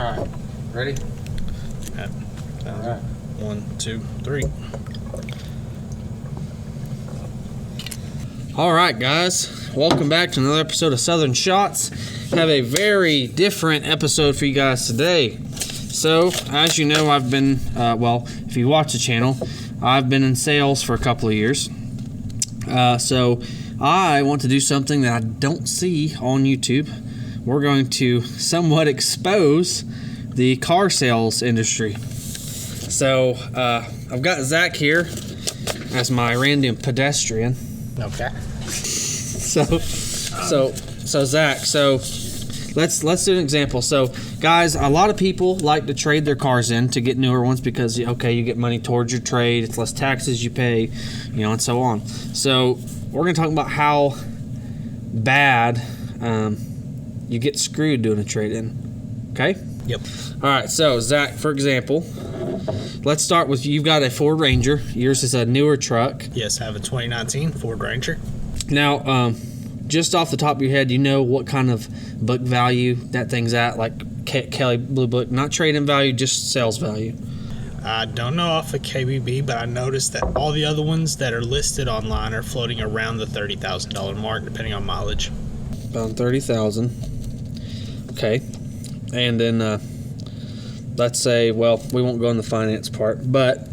right. Ready? Yeah. All right. 1, 2, 3. All right, guys. Welcome back to another episode of Southern Shots. Have a very different episode for you guys today. So, as you know, I've been, if you watch the channel, I've been in sales for a couple of years. So, I want to do something that I don't see on YouTube. We're going to somewhat expose the car sales industry. So, I've got Zach here as my random pedestrian. Okay. So Zach, let's do an example. So, guys, a lot of people like to trade their cars in to get newer ones because, okay, you get money towards your trade, it's less taxes you pay, and so on. So, we're going to talk about how bad you get screwed doing a trade-in. Okay? Yep. All right, so, Zach, for example, let's start with you've got a Ford Ranger. Yours is a newer truck. Yes, I have a 2019 Ford Ranger. Now, just off the top of your head, do you know what kind of book value that thing's at? Like Kelly Blue Book, not trade-in value, just sales value. I don't know off of KBB, but I noticed that all the other ones that are listed online are floating around the $30,000 mark, depending on mileage. About $30,000. Okay. And then let's say, well, we won't go in the finance part, but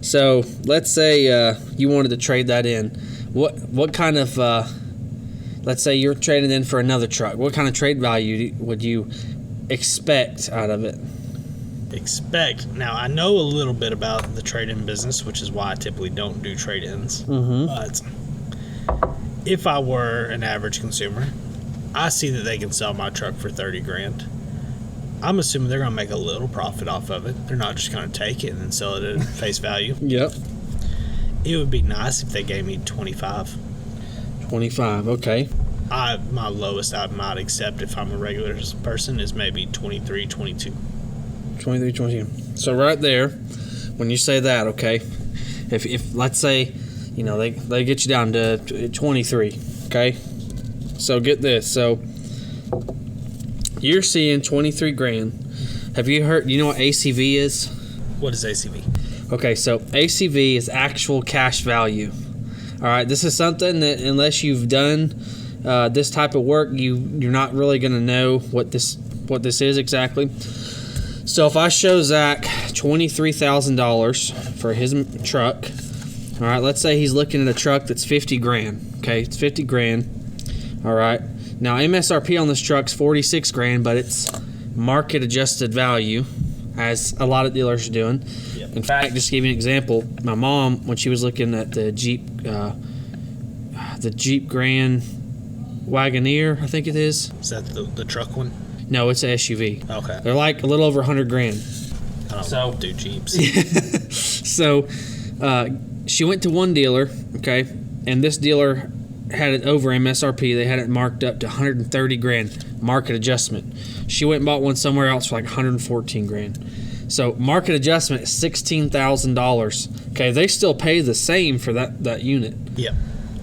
so let's say you wanted to trade that in. What kind of let's say you're trading in for another truck. What kind of trade value would you expect out of it? Now, I know a little bit about the trade-in business, which is why I typically don't do trade-ins. Mm-hmm. But if I were an average consumer, I see that they can sell my truck for $30,000. I'm assuming they're going to make a little profit off of it. They're not just going to take it and sell it at face value. Yep. It would be nice if they gave me 25. 25, okay. My lowest I might accept if I'm a regular person is maybe 23, 22. 23, 22. So right there, when you say that, okay, if let's say, they get you down to 23, okay? So get this. So you're seeing $23,000. Have you heard, you know what ACV is? What is ACV? Okay, so ACV is actual cash value. All right, this is something that unless you've done this type of work, you're not really going to know what this is exactly. So if I show Zach $23,000 for his truck, all right, let's say he's looking at a truck that's $50,000. Okay, it's $50,000. All right. Now MSRP on this truck's $46,000, but it's market adjusted value, as a lot of dealers are doing. Yep. In fact, just to give you an example, my mom, when she was looking at the Jeep Grand Wagoneer, I think it is. Is that the truck one? No, it's an SUV. Okay. They're like a little over $100,000. I don't do Jeeps. So she went to one dealer, okay, and this dealer had it over MSRP. They had it marked up to $130,000 market adjustment. She went and bought one somewhere else for like $114,000. So market adjustment is $16,000. Okay, they still pay the same for that unit. Yep.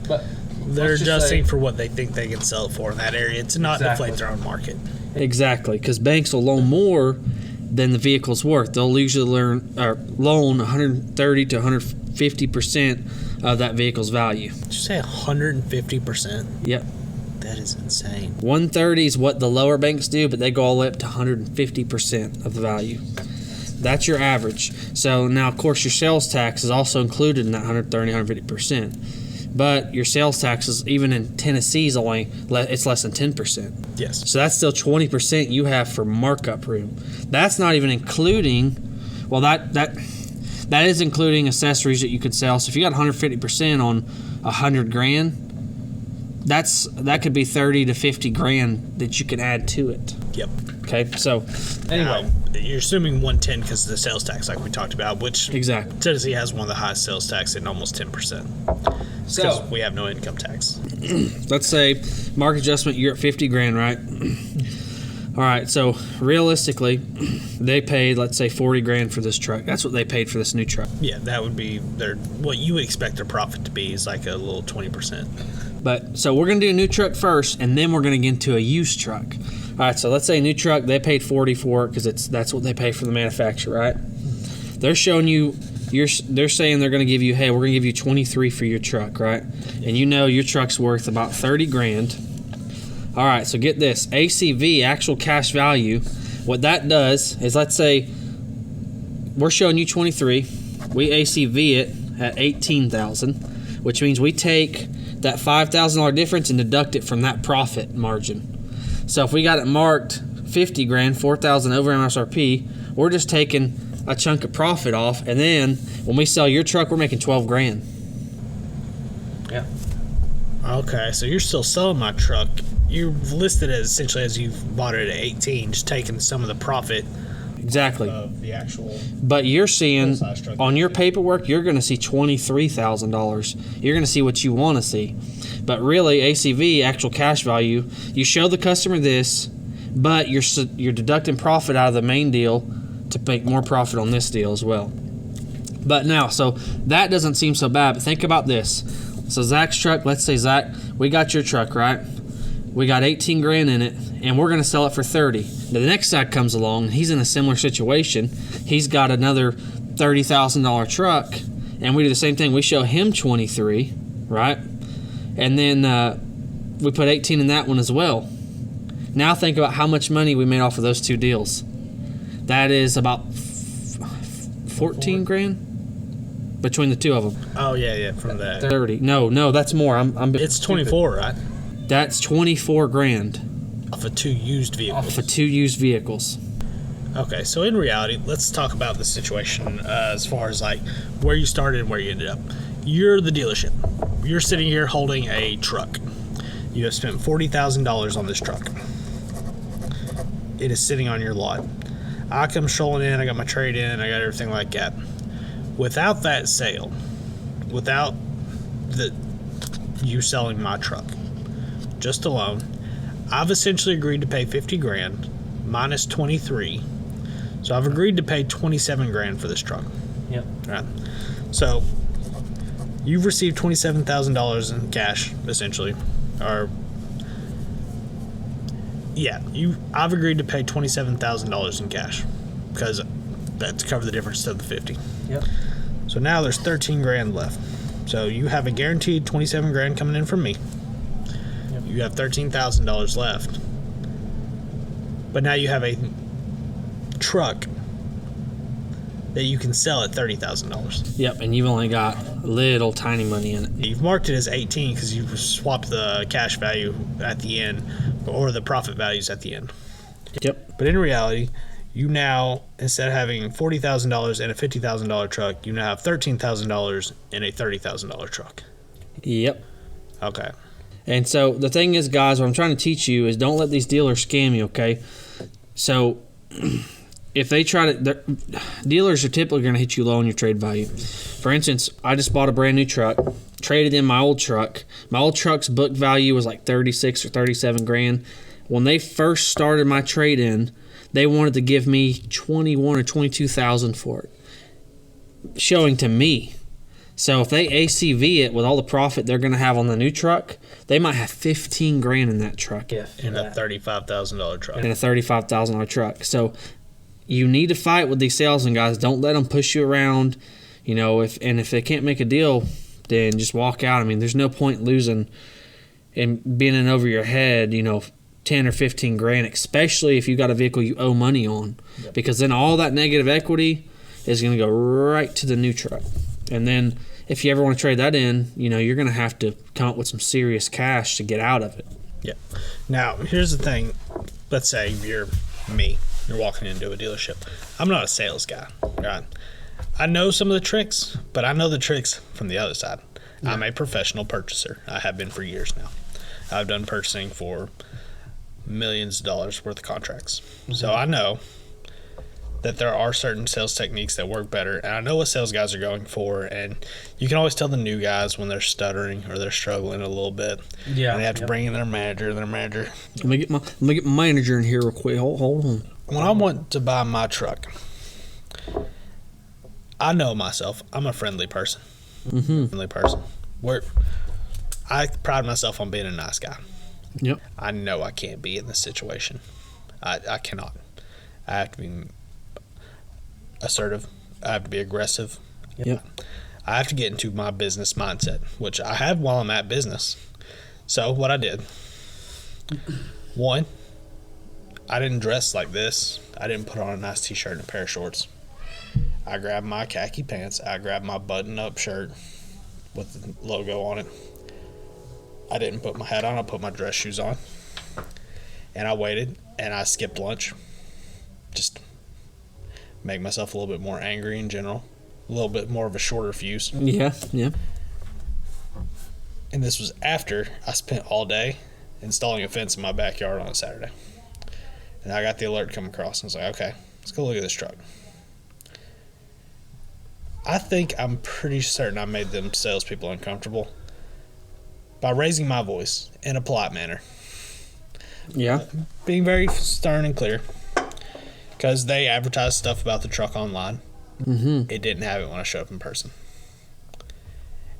But they're adjusting for what they think they can sell it for in that area to not deflate their own market. Exactly, because banks will loan more than the vehicle's worth. They'll usually loan 130 to 150% of that vehicle's value. Did you say 150%? Yep. That is insane. 130 is what the lower banks do, but they go all the way up to 150% of the value. That's your average. So now, of course, your sales tax is also included in that 130, 150%. But your sales taxes, even in Tennessee, it's less than 10%. Yes. So that's still 20% you have for markup room. That's not even including, well, that is including accessories that you could sell. So if you got 150% on $100,000, that could be 30 to 50 grand that you can add to it. Yep. Okay. So anyway, you're assuming 110 because of the sales tax, like we talked about, which exactly Tennessee has one of the highest sales tax in almost 10%. Because we have no income tax. Let's say market adjustment, you're at 50 grand, right? All right, so realistically, they paid, let's say, 40 grand for this truck. That's what they paid for this new truck. Yeah, that would be what you would expect their profit to be is like a little 20%. But so we're going to do a new truck first, and then we're going to get into a used truck. All right, so let's say a new truck, they paid 40 for it because that's what they pay for the manufacturer, right? They're showing you, they're saying they're going to give you, hey, we're going to give you 23 for your truck, right? And you know your truck's worth about 30 grand. All right, so get this, ACV, actual cash value. What that does is, let's say we're showing you 23, we ACV it at 18,000, which means we take that $5,000 difference and deduct it from that profit margin. So if we got it marked 50 grand, 4,000 over MSRP, we're just taking a chunk of profit off, and then when we sell your truck, we're making 12 grand. Yeah. Okay, so you're still selling my truck. You've listed it essentially as you've bought it at 18, just taking some of the profit Exactly. of the actual. But you're seeing Full-size truck. on your paperwork, you're going to see $23,000. You're going to see what you want to see. But really, ACV, actual cash value, you show the customer this, but you're deducting profit out of the main deal to make more profit on this deal as well. But now, so that doesn't seem so bad, but think about this. So Zach's truck, let's say, Zach, we got your truck, right? We got 18 grand in it, and we're going to sell it for 30. Now, the next guy comes along, he's in a similar situation. He's got another $30,000 truck, and we do the same thing. We show him 23, right? And then we put 18 in that one as well. Now think about how much money we made off of those two deals. That is about 14 grand between the two of them. Oh yeah, from that. 30. No, that's more. I'm It's 24, right? That's 24 grand Off of 2 used vehicles. for 2 used vehicles. Okay, so in reality, let's talk about the situation as far as like where you started and where you ended up. You're the dealership. You're sitting here holding a truck. You have spent $40,000 on this truck. It is sitting on your lot. I come strolling in, I got my trade in, I got everything like that. Without that sale, without you selling my truck, just alone, I've essentially agreed to pay 50 grand minus 23. So I've agreed to pay 27 grand for this truck. Yep. Right. So you've received $27,000 in cash, essentially. Or yeah, I've agreed to pay $27,000 in cash because that's to cover the difference to the 50. Yep. So now there's 13 grand left. So you have a guaranteed 27 grand coming in from me. Yep. You have $13,000 left. But now you have a truck that you can sell at $30,000. Yep, and you've only got little tiny money in it. You've marked it as 18 because you've swapped the cash value at the end or the profit values at the end. Yep. But in reality, you now, instead of having $40,000 in a $50,000 truck, you now have $13,000 in a $30,000 truck. Yep. Okay. And so the thing is, guys, what I'm trying to teach you is don't let these dealers scam you, okay? So if they try to, dealers are typically going to hit you low on your trade value. For instance, I just bought a brand new truck, traded in my old truck. My old truck's book value was like 36 or 37 grand. When they first started my trade in, they wanted to give me 21 or 22,000 for it, showing to me. So if they ACV it with all the profit they're going to have on the new truck, they might have 15 grand in that truck. In a $35,000 truck. In a $35,000 truck. So you need to fight with these salesmen, guys. Don't let them push you around. You know, if they can't make a deal, then just walk out. I mean, there's no point losing and being in over your head, 10 or 15 grand, especially if you got a vehicle you owe money on. Yep. Because then all that negative equity is going to go right to the new truck. And then if you ever want to trade that in, you're going to have to come up with some serious cash to get out of it. Yeah. Now, here's the thing. Let's say you're me. You're walking into a dealership. I'm not a sales guy, right? I know some of the tricks, but I know the tricks from the other side. Yeah. I'm a professional purchaser. I have been for years now. I've done purchasing for millions of dollars worth of contracts. Mm-hmm. So I know that there are certain sales techniques that work better, and I know what sales guys are going for, and you can always tell the new guys when they're stuttering or they're struggling a little bit. Yeah. And they have to bring in their manager. Let me get my manager in here real quick. Hold on. When I want to buy my truck, I know myself. I'm a friendly person. Mm-hmm. Friendly person. I pride myself on being a nice guy. Yep. I know I can't be in this situation. I cannot. I have to be assertive. I have to be aggressive. Yep. I have to get into my business mindset, which I have while I'm at business. So what I did, one, I didn't dress like this. I didn't put on a nice t-shirt and a pair of shorts. I grabbed my khaki pants. I grabbed my button-up shirt with the logo on it. I didn't put my hat on. I put my dress shoes on. And I waited, and I skipped lunch. Just make myself a little bit more angry in general. A little bit more of a shorter fuse. Yeah. And this was after I spent all day installing a fence in my backyard on a Saturday. And I got the alert come across, and I was like, okay, let's go look at this truck. I think I'm pretty certain I made them salespeople uncomfortable by raising my voice in a polite manner. Yeah. Being very stern and clear. Because they advertised stuff about the truck online. Mm-hmm. It didn't have it when I showed up in person.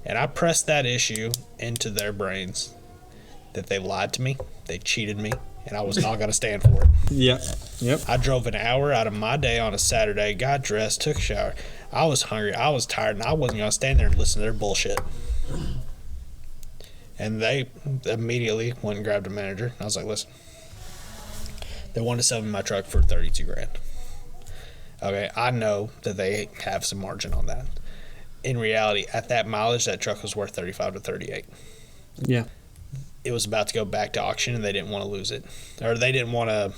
And I pressed that issue into their brains that they lied to me, they cheated me, and I was not going to stand for it. Yep. I drove an hour out of my day on a Saturday, got dressed, took a shower. I was hungry, I was tired, and I wasn't going to stand there and listen to their bullshit. And they immediately went and grabbed a manager. I was like, listen, they wanted to sell me my truck for $32,000. Okay, I know that they have some margin on that. In reality, at that mileage, that truck was worth $35,000 to $38,000. Yeah. It was about to go back to auction, and they didn't want to lose it, or they didn't want to.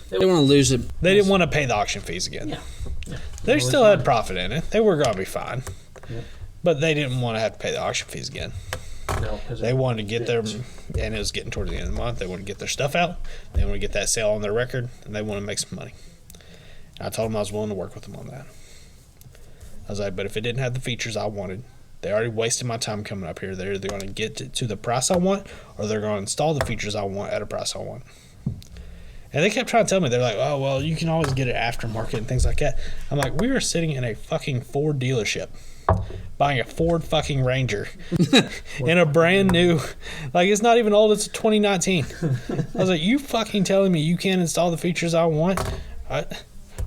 They want to lose it. They didn't want to pay the auction fees again. Yeah. They still had profit in it. They were going to be fine, Yeah. but they didn't want to have to pay the auction fees again. No, They wanted to get their, and it was getting toward the end of the month. They wanted to get their stuff out. They want to get that sale on their record, and they want to make some money. And I told them I was willing to work with them on that. I was like, but if it didn't have the features I wanted, they already wasted my time coming up here. They're either going to get to the price I want, or they're going to install the features I want at a price I want. And they kept trying to tell me, they're like, oh, well, you can always get it aftermarket and things like that. I'm like, we were sitting in a fucking Ford dealership buying a Ford fucking Ranger in a brand new, like, it's not even old, it's 2019. I was like, you fucking telling me you can't install the features I want?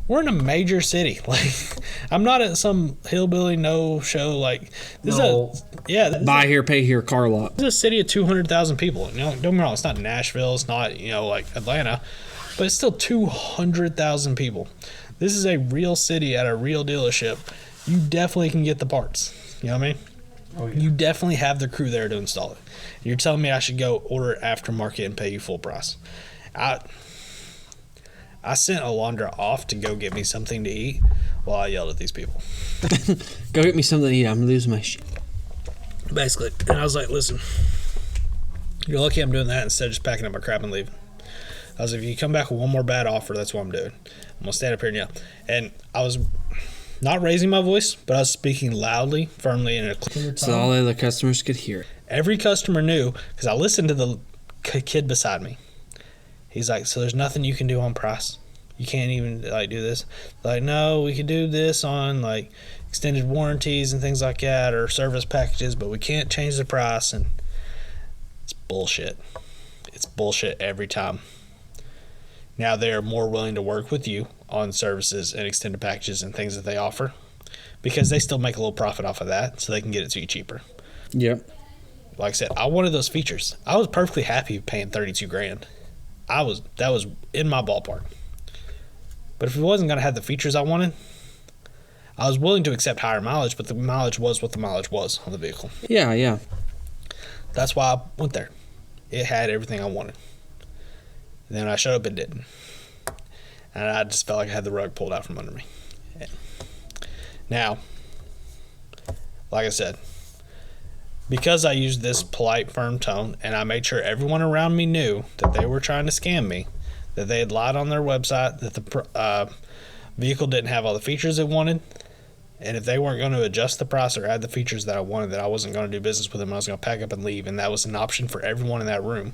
We're in a major city. Like, I'm not at some hillbilly no-show. Like, this is Buy here, pay here car lot. this is a city of 200,000 people. You know, don't get me wrong, it's not Nashville, it's not, like Atlanta, but it's still 200,000 people. This is a real city at a real dealership. You definitely can get the parts. You know what I mean? Oh, yeah. You definitely have the crew there to install it. You're telling me I should go order aftermarket and pay you full price. I sent Alondra off to go get me something to eat while I yelled at these people. Go get me something to eat. I'm losing my shit. Basically. And I was like, listen, you're lucky I'm doing that instead of just packing up my crap and leaving. I was like, if you come back with one more bad offer, that's what I'm doing. I'm going to stand up here and yell. And I was not raising my voice, but I was speaking loudly, firmly, in a clear tone. So all the other customers could hear it. Every customer knew, because I listened to the kid beside me. He's like, so there's nothing you can do on price? You can't even, like, do this? Like, no, we could do this on, like, extended warranties and things like that, or service packages, but we can't change the price. And it's bullshit. It's bullshit every time. Now they are more willing to work with you on services and extended packages and things that they offer, because they still make a little profit off of that, so they can get it to you cheaper. Yep. Like I said, I wanted those features. I was perfectly happy paying $32,000. That was in my ballpark. But if it wasn't going to have the features I wanted, I was willing to accept higher mileage, but the mileage was what the mileage was on the vehicle. Yeah. That's why I went there. It had everything I wanted. And then when I showed up, it didn't. And I just felt like I had the rug pulled out from under me. Now, like I said, because I used this polite, firm tone, and I made sure everyone around me knew that they were trying to scam me, that they had lied on their website, that the vehicle didn't have all the features it wanted, and if they weren't going to adjust the price or add the features that I wanted, that I wasn't going to do business with them, I was going to pack up and leave, and that was an option for everyone in that room,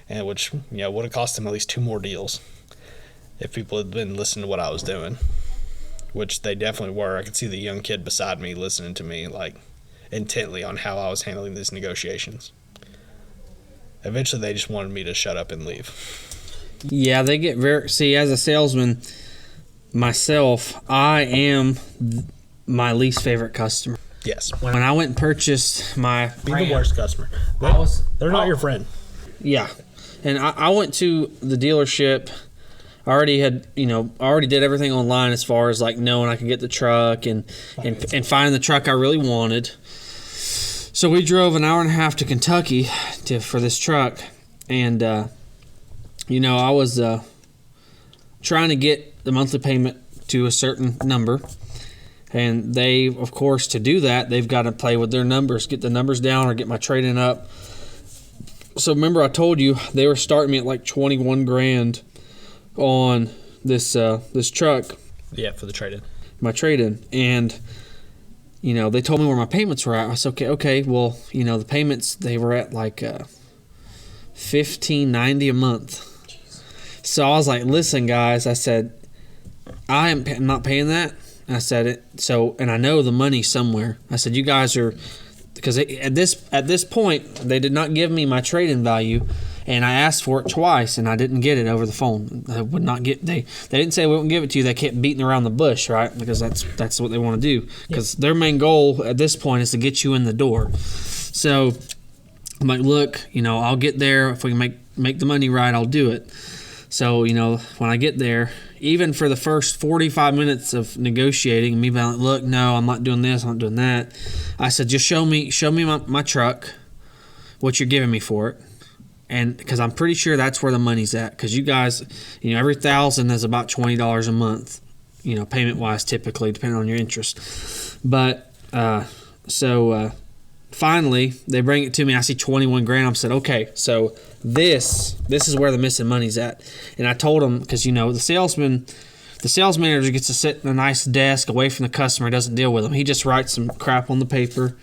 and which would have cost them at least 2 more deals if people had been listening to what I was doing, which they definitely were. I could see the young kid beside me listening to me, like, intently on how I was handling these negotiations. Eventually, they just wanted me to shut up and leave. Yeah, they get very. See, as a salesman myself, I am my least favorite customer. Yes. When I went and purchased my Be the worst customer. They're not your friend. Yeah, and I went to the dealership. I already did everything online as far as like knowing I could get the truck and finding the truck I really wanted. So we drove an hour and a half to Kentucky for this truck, and I was trying to get the monthly payment to a certain number, and they, of course, to do that, they've got to play with their numbers, get the numbers down, or get my trade-in up. So remember, I told you they were starting me at like 21 grand on this truck. Yeah, for the trade-in. My trade-in, and they told me where my payments were at. I said, okay, well, the payments, they were at like $1,590 a month. So I was like, listen, guys, I said, I'm not paying that. I said it. So, and I know the money somewhere. I said, you guys are, because at this point, they did not give me my trade-in value, and I asked for it twice, and I didn't get it over the phone. I would not get. They didn't say we won't give it to you. They kept beating around the bush, right? Because that's what they want to do. Because their main goal at this point is to get you in the door. So I'm like, look, I'll get there if we can make the money right. I'll do it. So when I get there, even for the first 45 minutes of negotiating, me being like, look, no, I'm not doing this, I'm not doing that. I said, just show me my truck, what you're giving me for it. And because I'm pretty sure that's where the money's at. Because you guys, every 1,000 is about $20 a month, payment wise, typically, depending on your interest. But finally, they bring it to me. I see 21 grand. I said, okay, so this is where the missing money's at. And I told them, because the sales manager gets to sit in a nice desk away from the customer. Doesn't deal with them. He just writes some crap on the paper.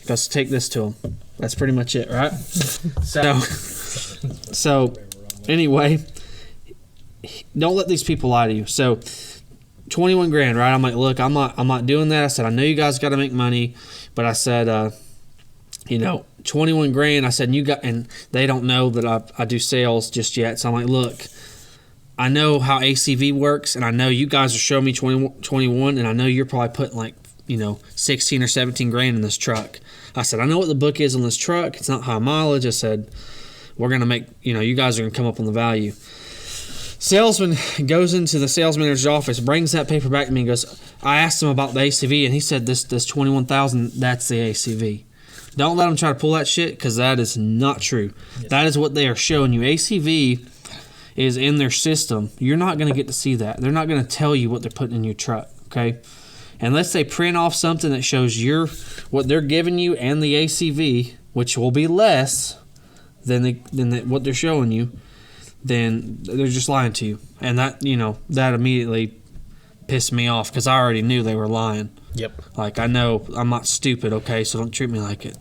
Got to take this to him. That's pretty much it, right? So anyway, don't let these people lie to you. So 21 grand, right? I'm like, look, I'm not doing that. I said, I know you guys got to make money, but I said, 21 grand. I said, and they don't know that I do sales just yet. So I'm like, look, I know how ACV works, and I know you guys are showing me 21, and I know you're probably putting like, 16 or 17 grand in this truck. I said, I know what the book is on this truck. It's not high mileage. I said, we're going to make, you guys are going to come up on the value. Salesman goes into the sales manager's office, brings that paper back to me and goes, I asked him about the ACV, and he said this 21,000, that's the ACV. Don't let them try to pull that shit, because that is not true. Yes. That is what they are showing you. ACV is in their system. You're not going to get to see that. They're not going to tell you what they're putting in your truck, okay? Unless they print off something that shows what they're giving you and the ACV, which will be less than what they're showing you, then they're just lying to you. And that immediately pissed me off, because I already knew they were lying. Yep. Like, I know I'm not stupid, okay, so don't treat me like it.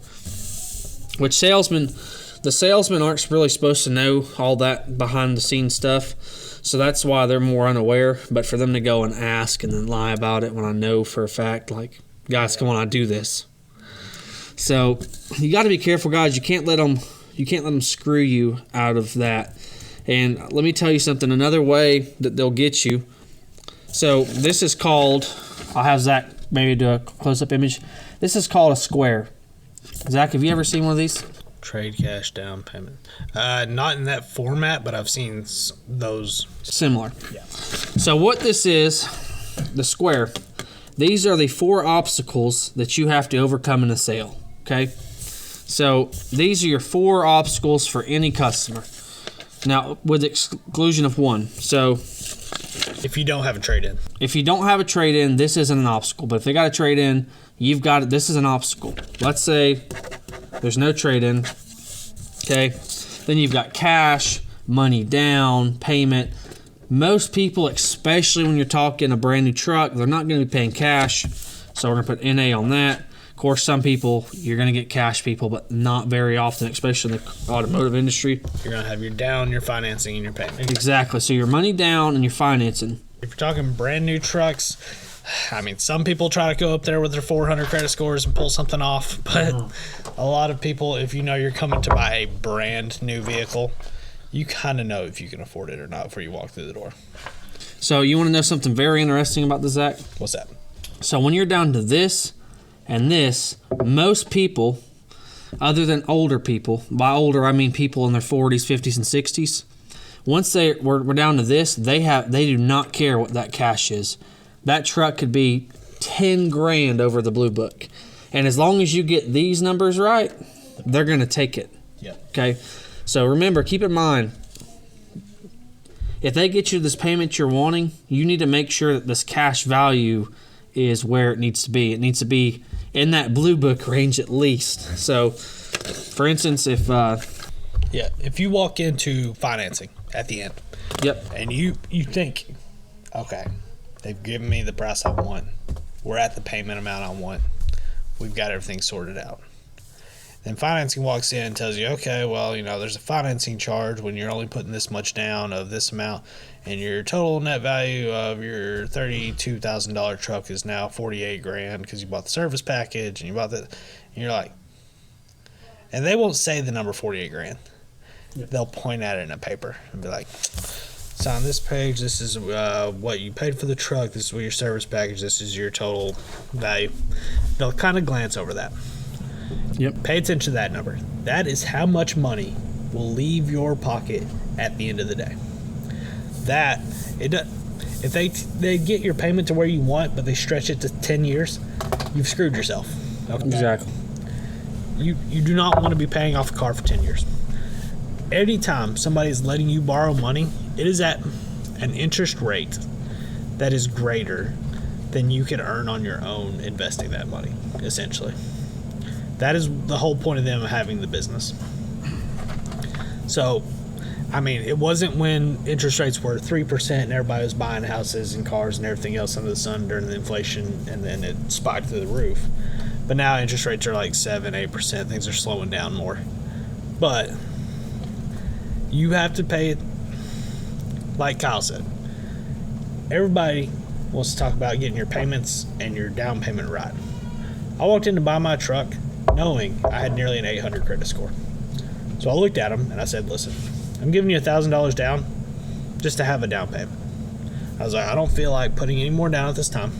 Which the salesmen aren't really supposed to know all that behind the scenes stuff, so that's why they're more unaware. But for them to go and ask and then lie about it when I know for a fact, like, guys, come on, I do this. So you got to be careful, guys. You can't let them screw you out of that. And let me tell you something. Another way that they'll get you. So this is called. I'll have Zach maybe do a close-up image. This is called a square. Zach, have you ever seen one of these? Trade cash down payment. Not in that format, but I've seen those. Similar. Yeah. So what this is, the square, these are the 4 obstacles that you have to overcome in a sale, okay? So these are your 4 obstacles for any customer. Now, with the exclusion of one. So if you don't have a trade-in. If you don't have a trade-in, this isn't an obstacle. But if they got a trade-in, you've got it. This is an obstacle. Let's say there's no trade-in, okay? Then you've got cash, money down, payment. Most people, especially when you're talking a brand new truck, they're not going to be paying cash, so we're going to put NA on that. Of course, some people, you're going to get cash people, but not very often, especially in the automotive industry. You're going to have your down, your financing, and your payment. Exactly. So your money down and your financing. If you're talking brand new trucks, I mean, some people try to go up there with their 400 credit scores and pull something off, but a lot of people, if you know you're coming to buy a brand new vehicle, You kind of know if you can afford it or not before you walk through the door. So you want to know something very interesting about the Zach? What's that? So when you're down to this and this, most people, other than older people, by older I mean people in their 40s, 50s, and 60s, once we're down to this, they do not care what that cash is. That truck could be 10 grand over the blue book. And as long as you get these numbers right, they're going to take it. Yeah. Okay? So remember, keep in mind, if they get you this payment you're wanting, you need to make sure that this cash value is where it needs to be. It needs to be in that blue book range at least. So, for instance, if you walk into financing at the end, yep, and you think, okay, they've given me the price I want, we're at the payment amount I want, we've got everything sorted out. Then financing walks in and tells you, okay, well, there's a financing charge when you're only putting this much down of this amount, and your total net value of your $32,000 truck is now 48 grand because you bought the service package and you bought that. And you're like, and they won't say the number 48 grand. Yep. They'll point at it in a paper and be like, sign this page. This is what you paid for the truck. This is what your service package. This is your total value. They'll kind of glance over that. Yep. Pay attention to that number. That is how much money will leave your pocket at the end of the day. If they get your payment to where you want, but they stretch it to 10 years, you've screwed yourself. Okay? Exactly. You do not want to be paying off a car for 10 years. Anytime somebody is letting you borrow money, it is at an interest rate that is greater than you can earn on your own investing that money, essentially. That is the whole point of them having the business. So, it wasn't when interest rates were 3% and everybody was buying houses and cars and everything else under the sun during the inflation, and then it spiked through the roof. But now interest rates are like 7, 8%. Things are slowing down more. But you have to pay it, like Kyle said. Everybody wants to talk about getting your payments and your down payment right. I walked in to buy my truck knowing I had nearly an 800 credit score. So I looked at him and I said, listen, I'm giving you $1,000 down just to have a down payment. I was like, I don't feel like putting any more down at this time.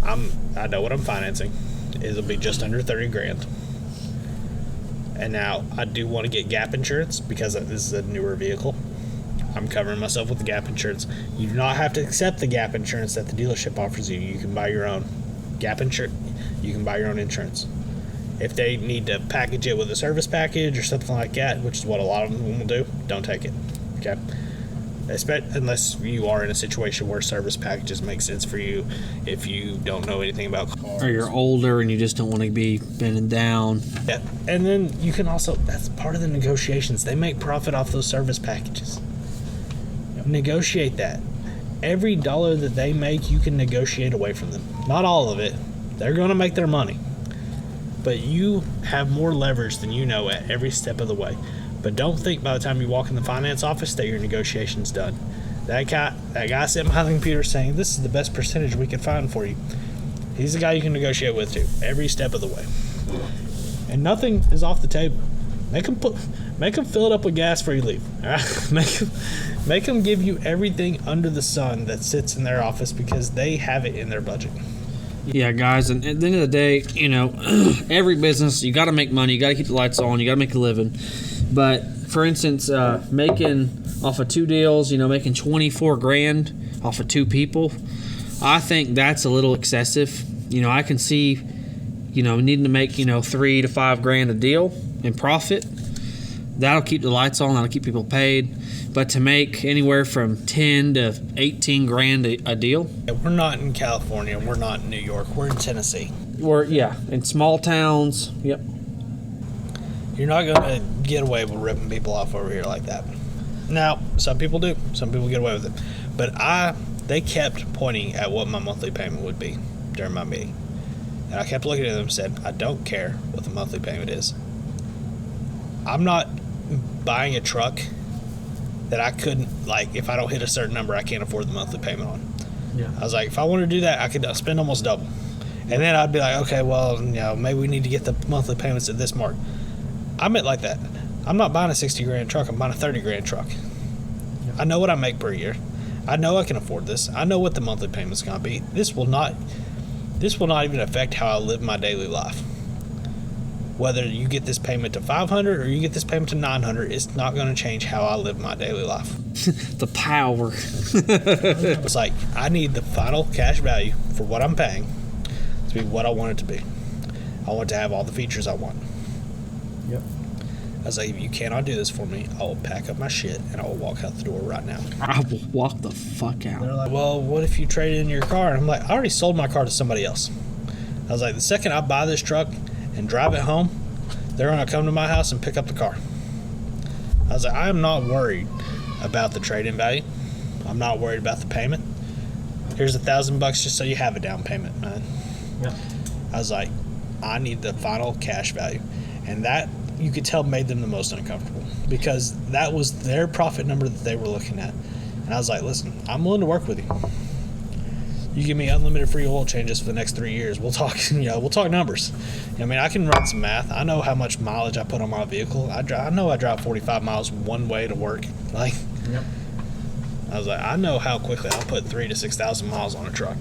I know what I'm financing. It'll be just under 30 grand. And now I do want to get gap insurance because this is a newer vehicle. I'm covering myself with the gap insurance. You do not have to accept the gap insurance that the dealership offers you. You can buy your own gap insurance. You can buy your own insurance. If they need to package it with a service package or something like that, which is what a lot of them will do, don't take it. Okay? Unless you are in a situation where service packages make sense for you if you don't know anything about cars. Or you're older and you just don't want to be bending down. Yeah. And then you can also, that's part of the negotiations. They make profit off those service packages. Yep. Negotiate that. Every dollar that they make, you can negotiate away from them. Not all of it. They're going to make their money. But you have more leverage than you know at every step of the way. But don't think by the time you walk in the finance office that your negotiation's done. That guy sitting behind the computer saying, this is the best percentage we can find for you. He's the guy you can negotiate with too, every step of the way. And nothing is off the table. Make them fill it up with gas before you leave. All right? Make them give you everything under the sun that sits in their office because they have it in their budget. Yeah, guys, and at the end of the day, every business, you got to make money, you got to keep the lights on, you got to make a living. But, for instance, making off of 2 deals, making 24 grand off of 2 people, I think that's a little excessive. I can see, needing to make, 3 to 5 grand a deal in profit. That'll keep the lights on, that'll keep people paid. But to make anywhere from 10 to 18 grand a deal. We're not in California. We're not in New York. We're in Tennessee. In small towns. Yep. You're not going to get away with ripping people off over here like that. Now, some people do. Some people get away with it. But they kept pointing at what my monthly payment would be during my meeting. And I kept looking at them and said, I don't care what the monthly payment is. I'm not buying a truck that I couldn't, if I don't hit a certain number, I can't afford the monthly payment on. Yeah. I was like, if I want to do that, I could spend almost double. And then I'd be like, okay, well, maybe we need to get the monthly payments at this mark. I'm at like that. I'm not buying a 60 grand truck. I'm buying a 30 grand truck. I know what I make per year. I know I can afford this. I know what the monthly payment's going to be. This will not even affect how I live my daily life. Whether you get this payment to $500 or you get this payment to $900, it's not going to change how I live my daily life. The power. It's like, I need the final cash value for what I'm paying to be what I want it to be. I want to have all the features I want. Yep. I was like, if you cannot do this for me, I will pack up my shit and I will walk out the door right now. I will walk the fuck out. They're like, well, what if you trade in your car? And I'm like, I already sold my car to somebody else. I was like, the second I buy this truck and drive it home, they're going to come to my house and pick up the car. I was like, I am not worried about the trade-in value. I'm not worried about the payment. Here's $1,000 just so you have a down payment, man. Yeah. I was like, I need the final cash value. And that, you could tell, made them the most uncomfortable because that was their profit number that they were looking at. And I was like, listen, I'm willing to work with you. You give me unlimited free oil changes for the next 3 years. We'll talk, we'll talk numbers. I mean, I can run some math. I know how much mileage I put on my vehicle. I know I drive 45 miles one way to work. Like, Yep. I was like, I know how quickly I'll put 3,000 to 6,000 miles on a truck.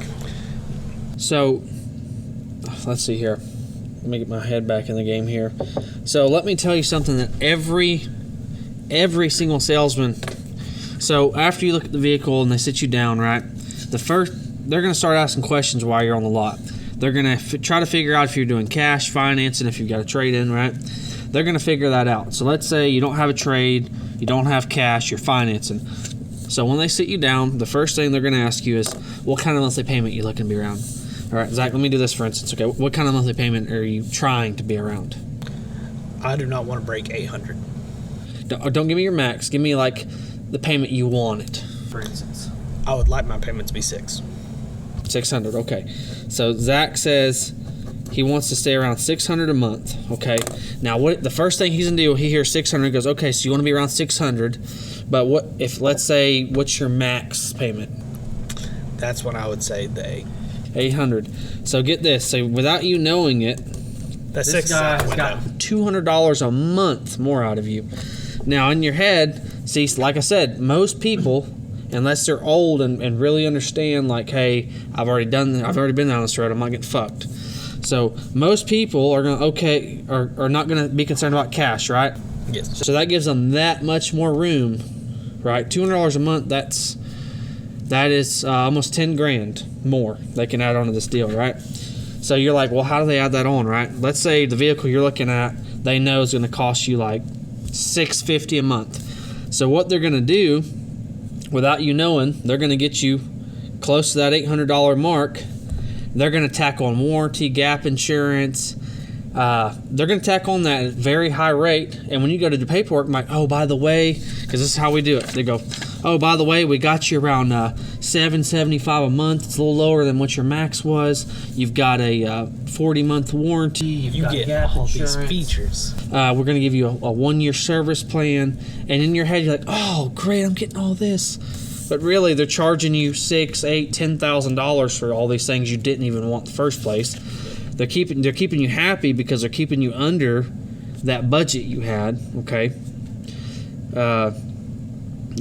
So, let's see here. Let me get my head back in the game here. So, let me tell you something that every single salesman. So, after you look at the vehicle and they sit you down, right? They're going to start asking questions while you're on the lot. They're going to try to figure out if you're doing cash, financing, if you've got a trade-in, right? They're going to figure that out. So let's say you don't have a trade, you don't have cash, you're financing. So when they sit you down, the first thing they're going to ask you is, what kind of monthly payment are you looking to be around? All right, Zach, let me do this for instance. Okay, what kind of monthly payment are you trying to be around? I do not want to break 800. Don't give me your max. Give me like the payment you want it. For instance. I would like my payment to be 6. 600, okay. So Zach says he wants to stay around 600 a month, okay. Now, what the first thing he's gonna do, he hears 600, goes, okay, so you want to be around 600, but what if, let's say, what's your max payment? That's when I would say the 800. So get this. So without you knowing it, That's This 6 guy out the has got window. $200 a month more out of you. Now, in your head, see, like I said, most people, unless they're old and really understand, like, hey, I've already been down this road, I'm not getting fucked. So most people are are not gonna be concerned about cash, right? Yes. So that gives them that much more room, right? $200 a month. That is almost 10 grand more they can add onto this deal, right? So you're like, well, how do they add that on, right? Let's say the vehicle you're looking at, they know is going to cost you like $650 a month. So what they're going to do, without you knowing, they're going to get you close to that $800 mark. They're going to tack on warranty, gap insurance. They're going to tack on that at a very high rate. And when you go to do paperwork, I'm like, oh, by the way, because this is how we do it. They go, oh, by the way, we got you around $775 a month. It's a little lower than what your max was. You've got a 40-month warranty. You got get gap all these insurance. features. We're going to give you a 1-year service plan. And in your head, you're like, oh, great, I'm getting all this. But really, they're charging you $6,000, $8,000, $10,000 for all these things you didn't even want in the first place. They're keeping you happy because they're keeping you under that budget you had. Okay.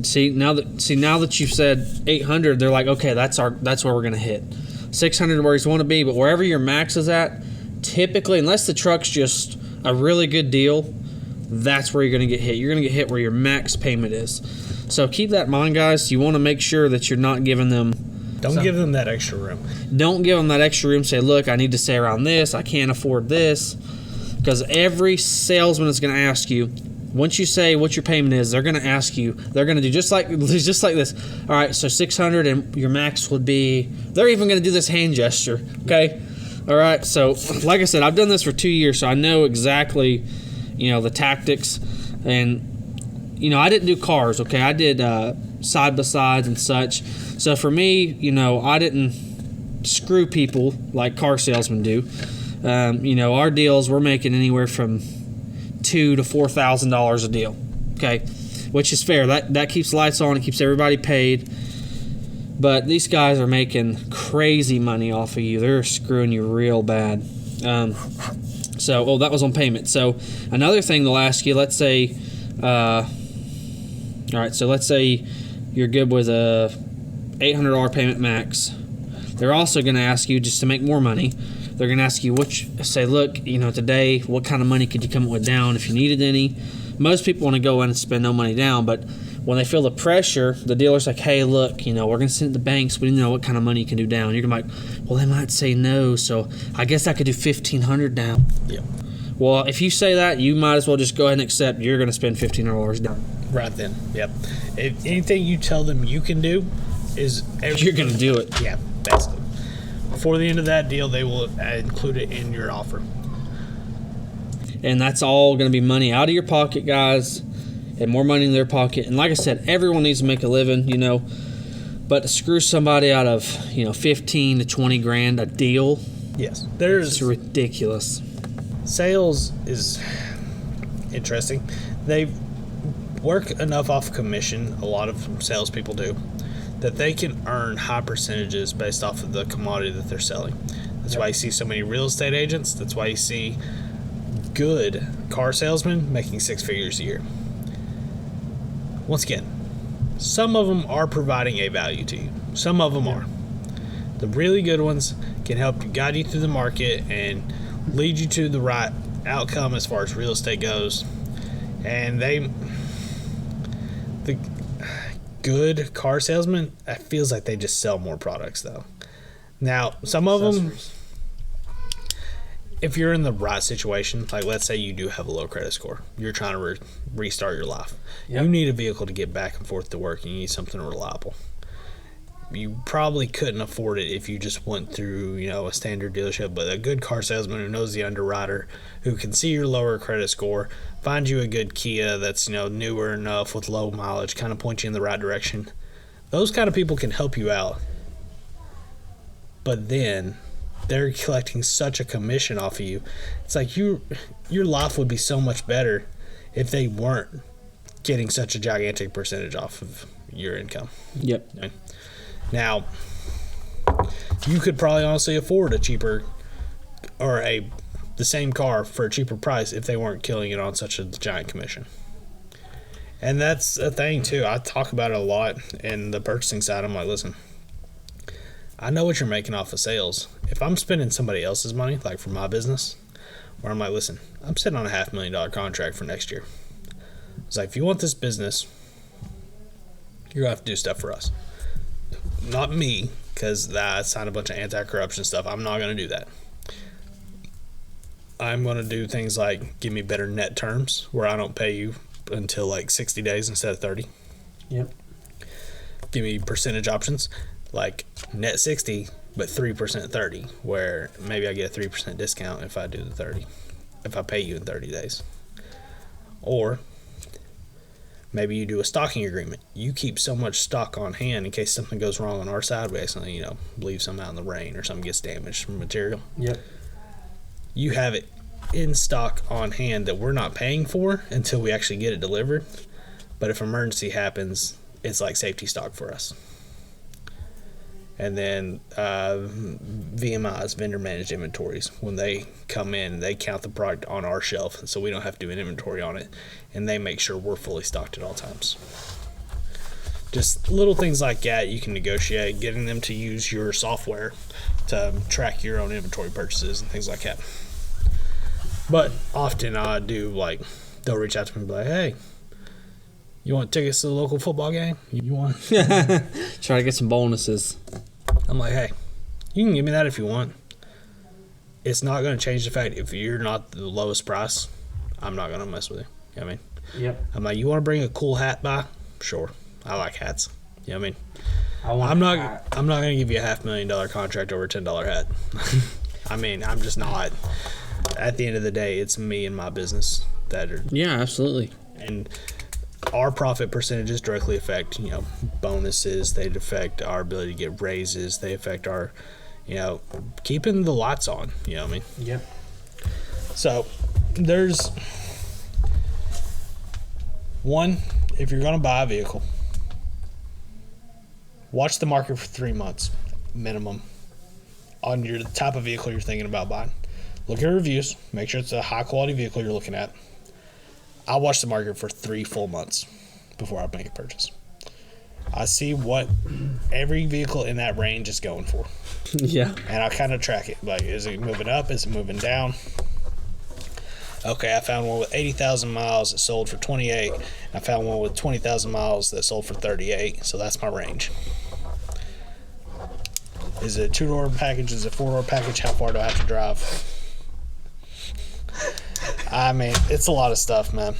See now that you've said 800, they're like, okay, that's where we're gonna hit. 600 where you want to be, but wherever your max is at, typically, unless the truck's just a really good deal, that's where you're gonna get hit. You're gonna get hit where your max payment is. So keep that in mind, guys. You want to make sure that you're not giving them. Don't give them that extra room. Don't give them that extra room. Say, look, I need to stay around this. I can't afford this. Because every salesman is going to ask you, once you say what your payment is, they're going to ask you, they're going to do just like this. All right, so 600 and your max would be, they're even going to do this hand gesture, okay? All right, so like I said, I've done this for 2 years, so I know exactly, the tactics. And, I didn't do cars, okay? I did side-by-sides and such. So for me, I didn't screw people like car salesmen do. Our deals, we're making anywhere from $2,000 to $4,000 a deal, okay? Which is fair. That keeps lights on. It keeps everybody paid. But these guys are making crazy money off of you. They're screwing you real bad. That was on payment. So another thing they'll ask you, let's say All right, so let's say you're good with a $800 payment max. They're also going to ask you, just to make more money, they're going to ask you, say, look, today, what kind of money could you come up with down if you needed any? Most people want to go in and spend no money down, but when they feel the pressure, the dealer's like, hey, look, we're going to send it to the banks. We didn't know what kind of money you can do down. You're like, well, they might say no, so I guess I could do $1,500 down. Yeah. Well, if you say that, you might as well just go ahead and accept you're going to spend $1,500 down. Right then. Yep. If anything you tell them you can do is You're going to do it. Yeah, basically. Before the end of that deal, they will include it in your offer. And that's all going to be money out of your pocket, guys, and more money in their pocket. And like I said, everyone needs to make a living, but to screw somebody out of, 15 to 20 grand a deal, Yes. it's ridiculous. Sales is interesting. They work enough off commission, a lot of salespeople do, that they can earn high percentages based off of the commodity that they're selling. That's why you see so many real estate agents. That's why you see good car salesmen making 6 figures a year. Once again, some of them are providing a value to you. Some of them are. The really good ones can help guide you through the market and lead you to the right outcome as far as real estate goes. And the good car salesman, it feels like they just sell more products though. Now, some of them, if you're in the right situation, like let's say you do have a low credit score, you're trying to restart your life. Yep. You need a vehicle to get back and forth to work, and you need something reliable. You probably couldn't afford it if you just went through, a standard dealership, but a good car salesman who knows the underwriter, who can see your lower credit score, find you a good Kia that's, newer enough with low mileage, kind of point you in the right direction. Those kind of people can help you out. But then they're collecting such a commission off of you. It's like your life would be so much better if they weren't getting such a gigantic percentage off of your income. Yep. Now, you could probably honestly afford a cheaper or the same car for a cheaper price if they weren't killing it on such a giant commission. And that's a thing too. I talk about it a lot in the purchasing side. I'm like, listen, I know what you're making off of sales. If I'm spending somebody else's money, like for my business, where I'm like, listen, I'm sitting on a $500,000 contract for next year. It's like, if you want this business, you're going to have to do stuff for us. Not me, because I signed a bunch of anti-corruption stuff. I'm not going to do that. I'm going to do things like give me better net terms where I don't pay you until like 60 days instead of 30. Yep. Give me percentage options like net 60 but 3% 30, where maybe I get a 3% discount if I do the 30, if I pay you in 30 days. Or maybe you do a stocking agreement. You keep so much stock on hand in case something goes wrong on our side. We accidentally, leave some out in the rain or something gets damaged from material. Yep. You have it in stock on hand that we're not paying for until we actually get it delivered. But if emergency happens, it's like safety stock for us. And then VMIs, vendor managed inventories, when they come in, they count the product on our shelf, so we don't have to do an inventory on it, and they make sure we're fully stocked at all times. Just little things like that you can negotiate, getting them to use your software to track your own inventory purchases and things like that. But often I do, like, they'll reach out to me and be like, hey, you want tickets to the local football game? You want? Try to get some bonuses. I'm like, hey, you can give me that if you want. It's not going to change the fact if you're not the lowest price, I'm not going to mess with you. You know what I mean? Yep. I'm like, you want to bring a cool hat by? Sure. I like hats. You know what I mean? I'm not going to give you a $500,000 contract over a $10 hat. I mean, I'm just not. At the end of the day, it's me and my business that are. Yeah, absolutely. And our profit percentages directly affect, bonuses. They affect our ability to get raises. They affect our, keeping the lights on. You know what I mean? Yep. So there's one, if you're going to buy a vehicle, watch the market for 3 months minimum on your type of vehicle you're thinking about buying. Look at reviews. Make sure it's a high quality vehicle you're looking at. I watch the market for 3 full months before I make a purchase. I see what every vehicle in that range is going for. Yeah. And I kind of track it. Like, is it moving up? Is it moving down? Okay, I found one with 80,000 miles that sold for 28. I found one with 20,000 miles that sold for 38. So that's my range. Is it a 2-door package? Is it a 4-door package? How far do I have to drive? I mean, it's a lot of stuff, man.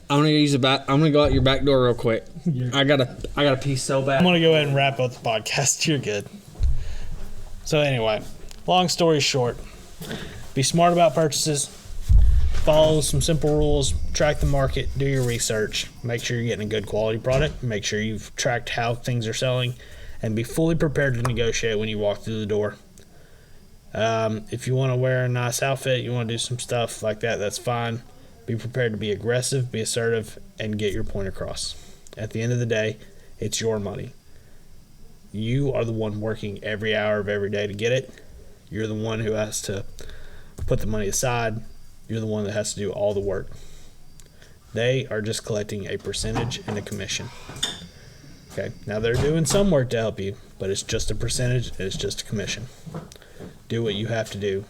I'm gonna go out your back door real quick. I gotta pee so bad. I'm gonna go ahead and wrap up the podcast. You're good. So anyway, long story short, be smart about purchases. Follow some simple rules. Track the market. Do your research. Make sure you're getting a good quality product. Make sure you've tracked how things are selling, and be fully prepared to negotiate when you walk through the door. If you want to wear a nice outfit, you want to do some stuff like that, that's fine. Be prepared to be aggressive, be assertive, and get your point across. At the end of the day, it's your money. You are the one working every hour of every day to get it. You're the one who has to put the money aside. You're the one that has to do all the work. They are just collecting a percentage and a commission. Okay, now they're doing some work to help you, but it's just a percentage and it's just a commission. Do what you have to do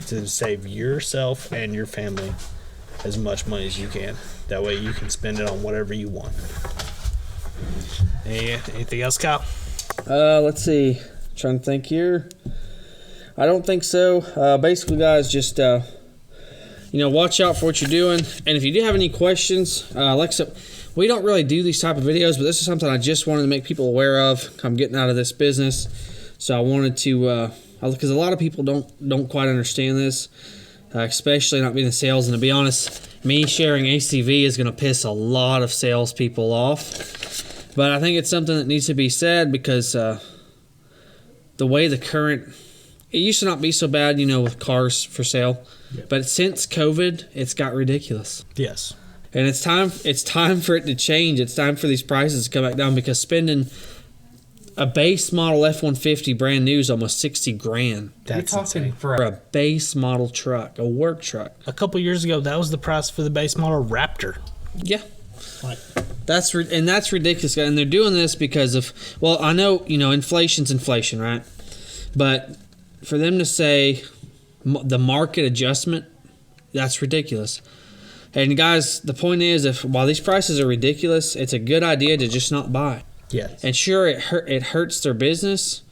to save yourself and your family as much money as you can. That way you can spend it on whatever you want. Anything else, Kyle? Let's see. Trying to think here. I don't think so. Basically, guys, just watch out for what you're doing. And if you do have any questions, like I said, we don't really do these type of videos, but this is something I just wanted to make people aware of. I'm getting out of this business, so I wanted to, because a lot of people don't quite understand this, especially not being in sales. And to be honest, me sharing ACV is going to piss a lot of salespeople off. But I think it's something that needs to be said because the way it used to not be so bad, with cars for sale. Yep. But since COVID, it's got ridiculous. Yes. And it's time for it to change. It's time for these prices to come back down because spending a base model F-150 brand new is almost $60,000. That's insane. For a base model truck, a work truck. A couple years ago, that was the price for the base model Raptor. Yeah. Right. That's ridiculous. And they're doing this because of, well, I know, inflation's inflation, right? But for them to say the market adjustment, that's ridiculous. And guys, the point is, while these prices are ridiculous, it's a good idea to just not buy. Yes. And sure, it hurts their business,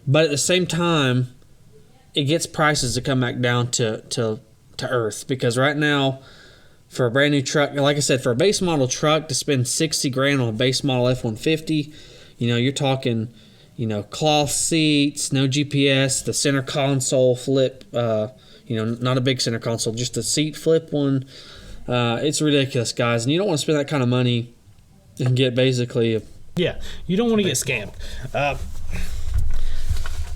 but at the same time, it gets prices to come back down to earth. Because right now, for a brand new truck, like I said, for a base model truck to spend $60,000 on a base model F-150, you're talking, cloth seats, no GPS, the center console flip, not a big center console, just a seat flip one. It's ridiculous, guys, and you don't want to spend that kind of money and get basically you don't want to get scammed.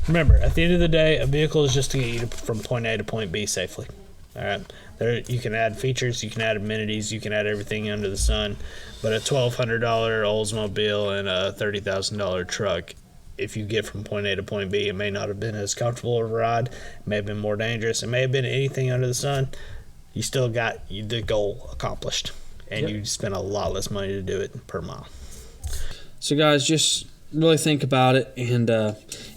Remember, at the end of the day, a vehicle is just to get you from point A to point B safely. All right, there you can add features, you can add amenities, you can add everything under the sun, but a $1,200 Oldsmobile and a $30,000 truck, if you get from point A to point B, it may not have been as comfortable of a ride, it may have been more dangerous, it may have been anything under the sun. You still got the goal accomplished, and you spend a lot less money to do it per mile. So, guys, just really think about it. And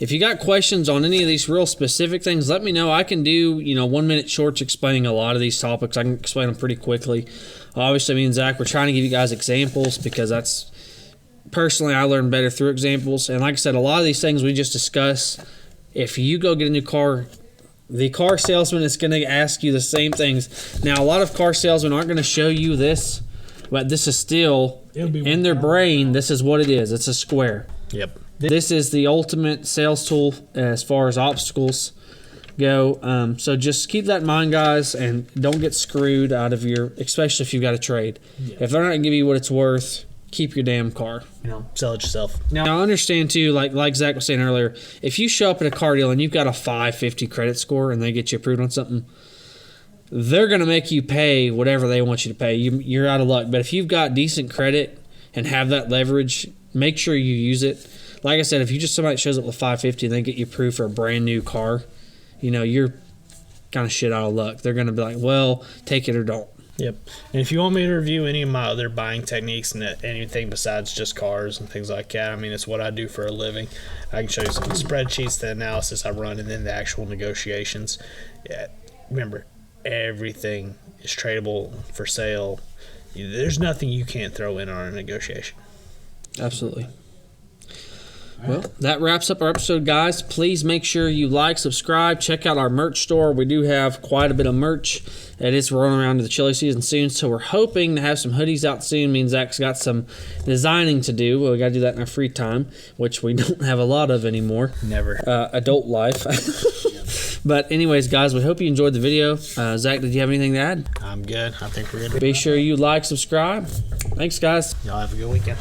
if you got questions on any of these real specific things, let me know. I can do 1-minute shorts explaining a lot of these topics. I can explain them pretty quickly. Obviously, me and Zach, we're trying to give you guys examples because that's personally I learn better through examples. And like I said, a lot of these things we just discussed. If you go get a new car, the car salesman is going to ask you the same things. Now, a lot of car salesmen aren't going to show you this, but this is still in their brain. This is what it is. It's a square. Yep. This is the ultimate sales tool as far as obstacles go. So just keep that in mind, guys, and don't get screwed out of especially if you've got a trade. Yeah. If they're not going to give you what it's worth, keep your damn car. Sell it yourself. Now, I understand, too, like Zach was saying earlier, if you show up at a car deal and you've got a 550 credit score and they get you approved on something, they're going to make you pay whatever they want you to pay. You're out of luck. But if you've got decent credit and have that leverage, make sure you use it. Like I said, if you just somebody shows up with 550 and they get you approved for a brand new car, you're kind of shit out of luck. They're going to be like, well, take it or don't. Yep. And if you want me to review any of my other buying techniques and anything besides just cars and things like that, I mean, it's what I do for a living. I can show you some of the spreadsheets, the analysis I run, and then the actual negotiations. Yeah. Remember, everything is tradable for sale. There's nothing you can't throw in on a negotiation. Absolutely. Well, that wraps up our episode, guys. Please make sure you like, subscribe, check out our merch store. We do have quite a bit of merch. It is rolling around to the chili season soon, so we're hoping to have some hoodies out soon. Me and Zach's got some designing to do. Well, we got to do that in our free time, which we don't have a lot of anymore. Never. Adult life. But anyways, guys, we hope you enjoyed the video. Zach, did you have anything to add? I'm good. I think we're good. Be sure you like, subscribe. Thanks, guys. Y'all have a good weekend.